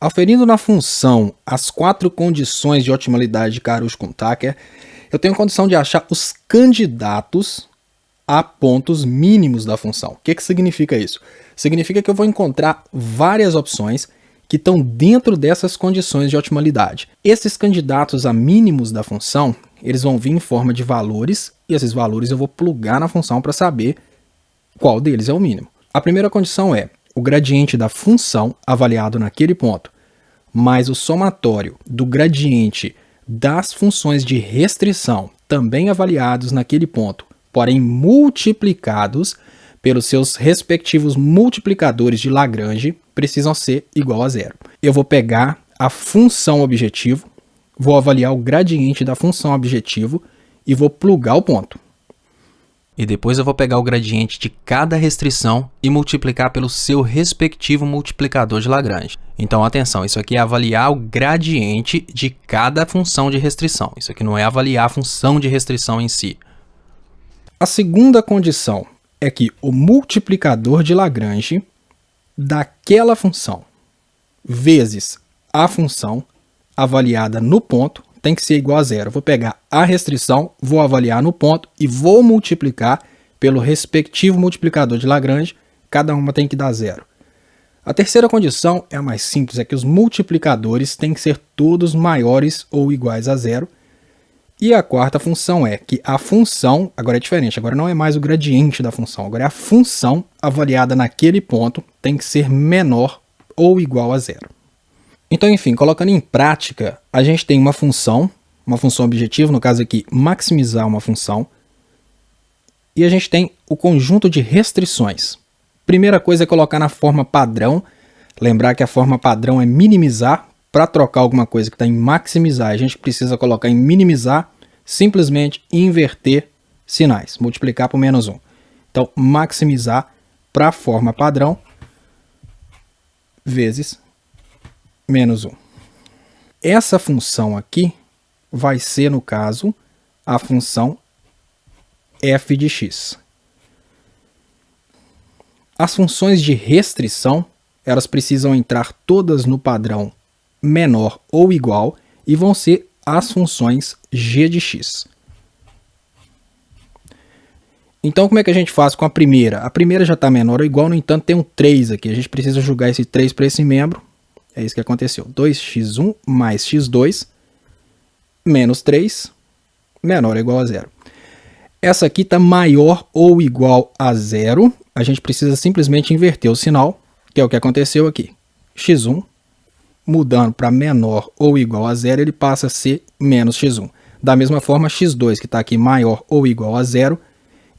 Aferindo na função as 4 condições de otimalidade de Karush-Kuhn-Tucker, eu tenho condição de achar os candidatos a pontos mínimos da função. O que significa isso? Significa que eu vou encontrar várias opções que estão dentro dessas condições de otimalidade. Esses candidatos a mínimos da função, eles vão vir em forma de valores, e esses valores eu vou plugar na função para saber qual deles é o mínimo. A primeira condição é o gradiente da função avaliado naquele ponto, mais o somatório do gradiente das funções de restrição também avaliados naquele ponto, porém multiplicados pelos seus respectivos multiplicadores de Lagrange, precisam ser igual a zero. Eu vou pegar a função objetivo, vou avaliar o gradiente da função objetivo e vou plugar o ponto. E depois eu vou pegar o gradiente de cada restrição e multiplicar pelo seu respectivo multiplicador de Lagrange. Então, atenção, isso aqui é avaliar o gradiente de cada função de restrição. Isso aqui não é avaliar a função de restrição em si. A segunda condição é que o multiplicador de Lagrange daquela função vezes a função avaliada no ponto tem que ser igual a zero. Eu vou pegar a restrição, vou avaliar no ponto e vou multiplicar pelo respectivo multiplicador de Lagrange. Cada uma tem que dar zero. A terceira condição é a mais simples, é que os multiplicadores têm que ser todos maiores ou iguais a zero. E a quarta função é que a função, agora é diferente, agora não é mais o gradiente da função, agora é a função avaliada naquele ponto tem que ser menor ou igual a zero. Então, enfim, colocando em prática, a gente tem uma função objetivo, no caso aqui, maximizar uma função, e a gente tem o conjunto de restrições. Primeira coisa é colocar na forma padrão, lembrar que a forma padrão é minimizar. Para trocar alguma coisa que está em maximizar, a gente precisa colocar em minimizar, simplesmente inverter sinais, multiplicar por menos 1. Então, maximizar para a forma padrão vezes menos 1. Essa função aqui vai ser, no caso, a função f de x. As funções de restrição, elas precisam entrar todas no padrão menor ou igual e vão ser as funções g de x. Então, como é que a gente faz com a primeira? A primeira já está menor ou igual, no entanto, tem um 3 aqui. A gente precisa jogar esse 3 para esse membro. É isso que aconteceu. 2x1 mais x2 menos 3 menor ou igual a zero. Essa aqui está maior ou igual a zero. A gente precisa simplesmente inverter o sinal, que é o que aconteceu aqui. x1 mudando para menor ou igual a zero, ele passa a ser menos x1. Da mesma forma, x2, que está aqui maior ou igual a zero,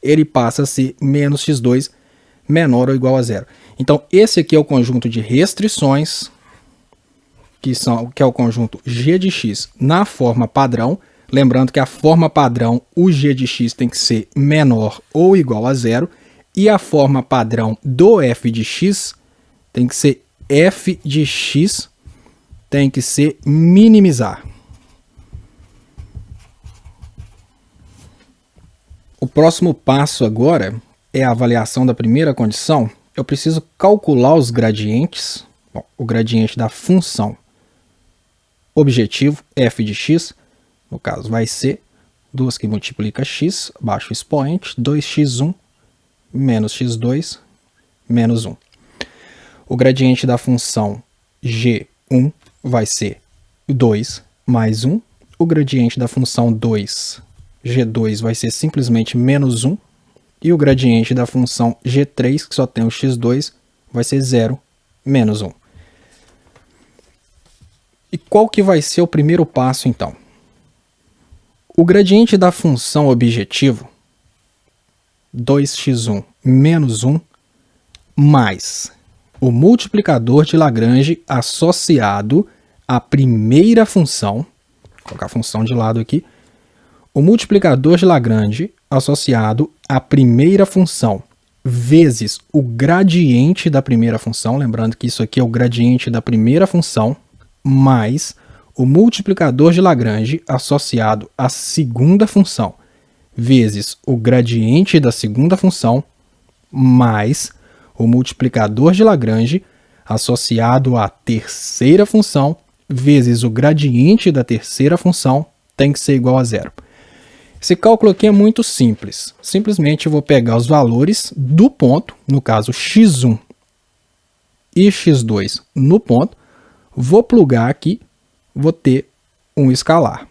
ele passa a ser menos x2 menor ou igual a zero. Então, esse aqui é o conjunto de restrições, que é o conjunto g de x na forma padrão. Lembrando que a forma padrão, o g de x tem que ser menor ou igual a zero, e a forma padrão do f de x tem que ser f de x tem que ser minimizar. O próximo passo agora é a avaliação da primeira condição. Eu preciso calcular os gradientes. Bom, o gradiente da função objetivo f de x, no caso vai ser 2 que multiplica x, abaixo o expoente, 2x1 menos x2 menos 1. O gradiente da função g1 vai ser 2 mais 1. O gradiente da função 2, g2, vai ser simplesmente menos 1. E o gradiente da função g3, que só tem o x2, vai ser 0 menos 1. E qual que vai ser o primeiro passo, então? O gradiente da função objetivo, 2x1 menos 1, mais o multiplicador de Lagrange associado à primeira função, vou colocar a função de lado aqui, o multiplicador de Lagrange associado à primeira função vezes o gradiente da primeira função, lembrando que isso aqui é o gradiente da primeira função, mais o multiplicador de Lagrange associado à segunda função vezes o gradiente da segunda função mais o multiplicador de Lagrange associado à terceira função vezes o gradiente da terceira função tem que ser igual a zero. Esse cálculo aqui é muito simples. Simplesmente eu vou pegar os valores do ponto, no caso x1 e x2 no ponto, vou plugar aqui, vou ter um escalar.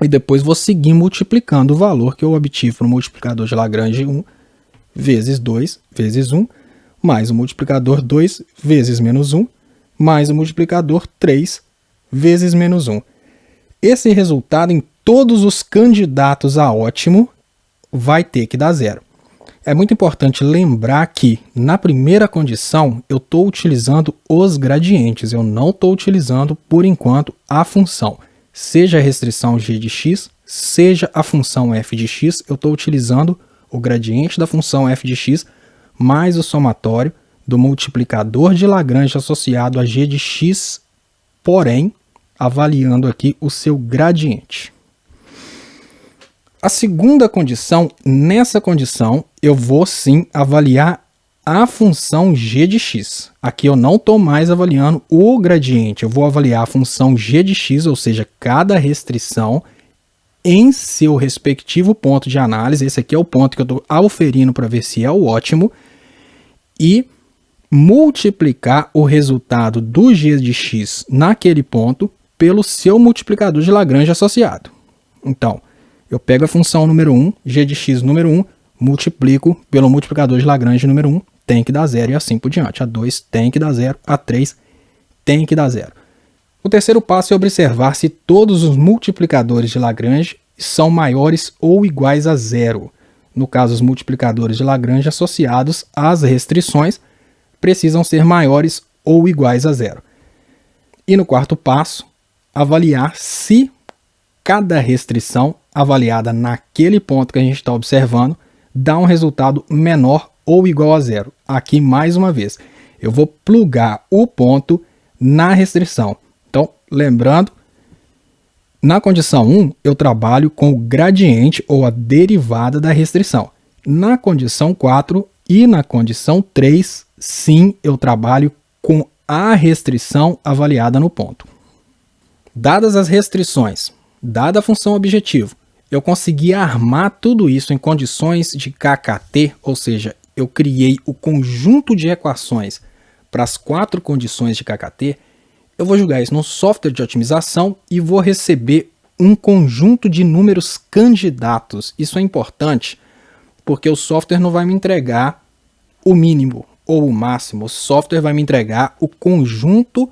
E depois vou seguir multiplicando o valor que eu obtive no multiplicador de Lagrange 1 vezes 2 vezes 1, mais o multiplicador 2 vezes menos 1, mais o multiplicador 3 vezes menos 1. Esse resultado em todos os candidatos a ótimo vai ter que dar zero. É muito importante lembrar que na primeira condição eu estou utilizando os gradientes, eu não estou utilizando por enquanto a função. Seja a restrição g de x, seja a função f de x, eu estou utilizando o gradiente da função f de x mais o somatório do multiplicador de Lagrange associado a g de x, porém avaliando aqui o seu gradiente. A segunda condição, nessa condição, eu vou sim avaliar a função g de x. Aqui eu não estou mais avaliando o gradiente, eu vou avaliar a função g de x, ou seja, cada restrição em seu respectivo ponto de análise. Esse aqui é o ponto que eu estou auferindo para ver se é o ótimo, e multiplicar o resultado do g de x naquele ponto pelo seu multiplicador de Lagrange associado. Então, eu pego a função número 1, g de x número 1, multiplico pelo multiplicador de Lagrange número 1, tem que dar zero e assim por diante. A 2 tem que dar zero, a 3 tem que dar zero. O terceiro passo é observar se todos os multiplicadores de Lagrange são maiores ou iguais a zero. No caso, os multiplicadores de Lagrange associados às restrições precisam ser maiores ou iguais a zero. E no quarto passo, avaliar se cada restrição avaliada naquele ponto que a gente está observando dá um resultado menor ou igual a zero. Aqui, mais uma vez, eu vou plugar o ponto na restrição. Então, lembrando, na condição 1, eu trabalho com o gradiente ou a derivada da restrição. Na condição 4 e na condição 3, sim, eu trabalho com a restrição avaliada no ponto. Dadas as restrições, dada a função objetivo, eu consegui armar tudo isso em condições de KKT, ou seja, eu criei o conjunto de equações para as 4 condições de KKT, eu vou jogar isso no software de otimização e vou receber um conjunto de números candidatos. Isso é importante porque o software não vai me entregar o mínimo ou o máximo, o software vai me entregar o conjunto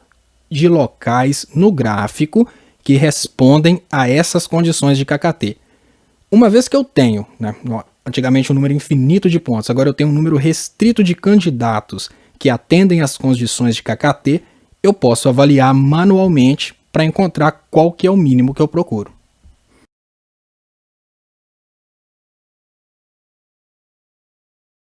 de locais no gráfico que respondem a essas condições de KKT. Uma vez que eu tenho, antigamente um número infinito de pontos, agora eu tenho um número restrito de candidatos que atendem às condições de KKT, eu posso avaliar manualmente para encontrar qual que é o mínimo que eu procuro.